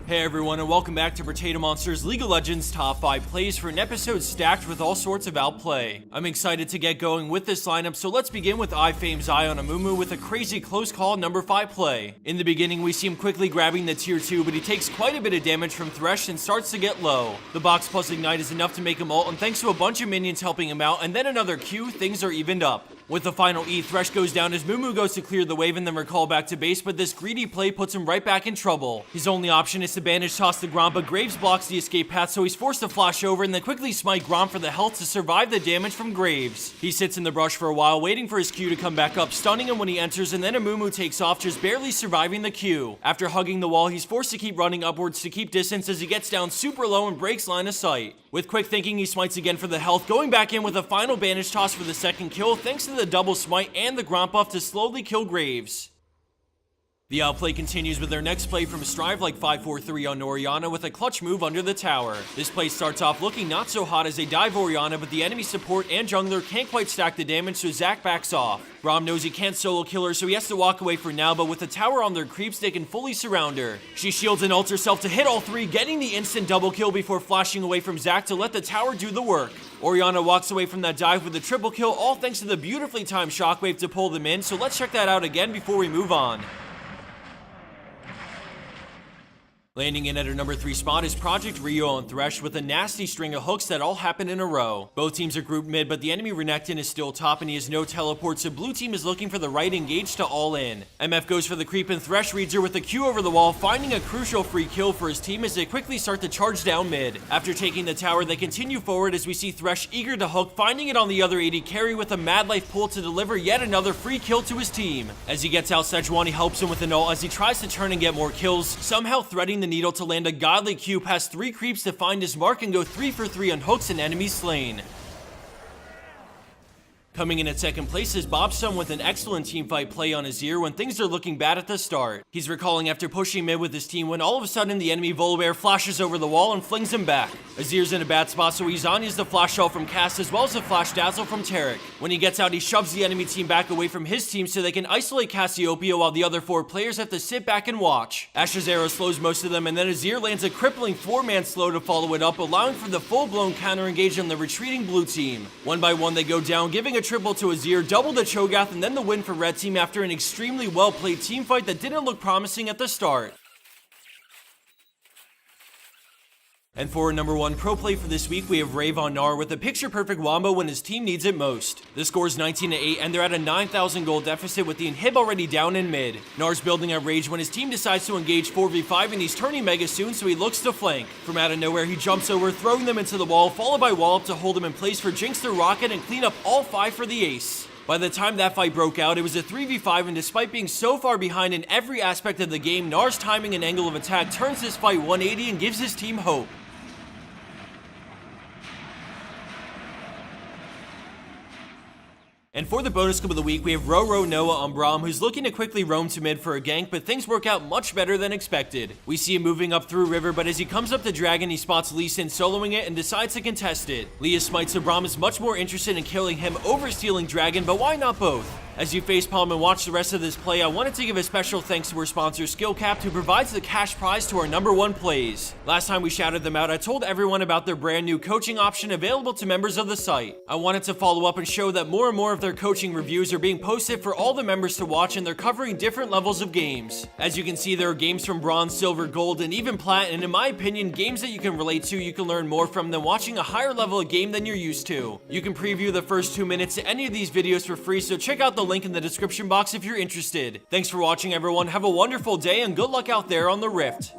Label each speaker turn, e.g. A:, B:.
A: Hey everyone, and welcome back to Potato Monsters League of Legends Top 5 Plays for an episode stacked with all sorts of outplay. I'm excited to get going with this lineup, so let's begin with iFame's Eye on Amumu with a crazy close call number 5 play. In the beginning, we see him quickly grabbing the tier 2, but he takes quite a bit of damage from Thresh and starts to get low. The box plus Ignite is enough to make him ult, and thanks to a bunch of minions helping him out, and then another Q, things are evened up. With the final E, Thresh goes down as Mumu goes to clear the wave and then recall back to base, but this greedy play puts him right back in trouble. His only option is to bandage toss the Gromp, but Graves blocks the escape path, so he's forced to flash over and then quickly smite Gromp for the health to survive the damage from Graves. He sits in the brush for a while, waiting for his Q to come back up, stunning him when he enters, and then Amumu takes off, just barely surviving the Q. After hugging the wall, he's forced to keep running upwards to keep distance as he gets down super low and breaks line of sight. With quick thinking, he smites again for the health, going back in with a final bandage toss for the second kill, thanks to the double smite and the Gromp buff to slowly kill Graves. The outplay continues with their next play from Strive like 5-4-3 on Orianna with a clutch move under the tower. This play starts off looking not so hot as they dive Orianna, but the enemy support and jungler can't quite stack the damage, so Zac backs off. Braum knows he can't solo kill her, so he has to walk away for now, but with the tower on their creeps, they can fully surround her. She shields and ults herself to hit all three, getting the instant double kill before flashing away from Zac to let the tower do the work. Orianna walks away from that dive with a triple kill, all thanks to the beautifully timed shockwave to pull them in, so let's check that out again before we move on. Landing in at our number 3 spot is Project Rio on Thresh with a nasty string of hooks that all happen in a row. Both teams are grouped mid, but the enemy Renekton is still top and he has no teleport, so blue team is looking for the right engage to all in. MF goes for the creep and Thresh reads her with a Q over the wall, finding a crucial free kill for his team as they quickly start to charge down mid. After taking the tower, they continue forward as we see Thresh eager to hook, finding it on the other AD carry with a Mad Life pull to deliver yet another free kill to his team. As he gets out, Sejuani helps him with an ult as he tries to turn and get more kills, somehow threading the needle to land a godly Q past 3 creeps to find his mark and go 3 for 3 on hooks and enemies slain. Coming in at second place is Bobstone with an excellent teamfight play on Azir when things are looking bad at the start. He's recalling after pushing mid with his team when all of a sudden the enemy Volibear flashes over the wall and flings him back. Azir's in a bad spot, so he Zhonya's the flash ult from Cast as well as a flash dazzle from Taric. When he gets out, he shoves the enemy team back away from his team so they can isolate Cassiopeia while the other 4 players have to sit back and watch. Asher's arrow slows most of them, and then Azir lands a crippling 4-man slow to follow it up, allowing for the full-blown counter engage on the retreating blue team. One by one they go down, giving a triple to Azir, double the Cho'Gath, and then the win for red team after an extremely well-played team fight that didn't look promising at the start. And for our number 1 pro play for this week, we have Rave on Gnar with a picture-perfect wombo when his team needs it most. The score is 19-8, and they're at a 9,000 gold deficit with the inhib already down in mid. Gnar's building at rage when his team decides to engage 4v5, and he's turning mega soon, so he looks to flank. From out of nowhere, he jumps over, throwing them into the wall, followed by Wallop to hold them in place for Jinx the Rocket and clean up all 5 for the ace. By the time that fight broke out, it was a 3v5, and despite being so far behind in every aspect of the game, Gnar's timing and angle of attack turns this fight 180 and gives his team hope. And for the bonus clip of the week, we have Roro Noah on Braum, who's looking to quickly roam to mid for a gank, but things work out much better than expected. We see him moving up through river, but as he comes up the dragon, he spots Lee Sin soloing it and decides to contest it. Lee smites, so Braum is much more interested in killing him over stealing dragon, but why not both? As you facepalm and watch the rest of this play, I wanted to give a special thanks to our sponsor Skillcapped, who provides the cash prize to our number 1 plays. Last time we shouted them out, I told everyone about their brand new coaching option available to members of the site. I wanted to follow up and show that more and more of their coaching reviews are being posted for all the members to watch, and they're covering different levels of games. As you can see, there are games from bronze, silver, gold, and even plat, and in my opinion, games that you can relate to, you can learn more from than watching a higher level of game than you're used to. You can preview the first 2 minutes to any of these videos for free, so check out the link in the description box if you're interested. Thanks for watching, everyone. Have a wonderful day and good luck out there on the Rift.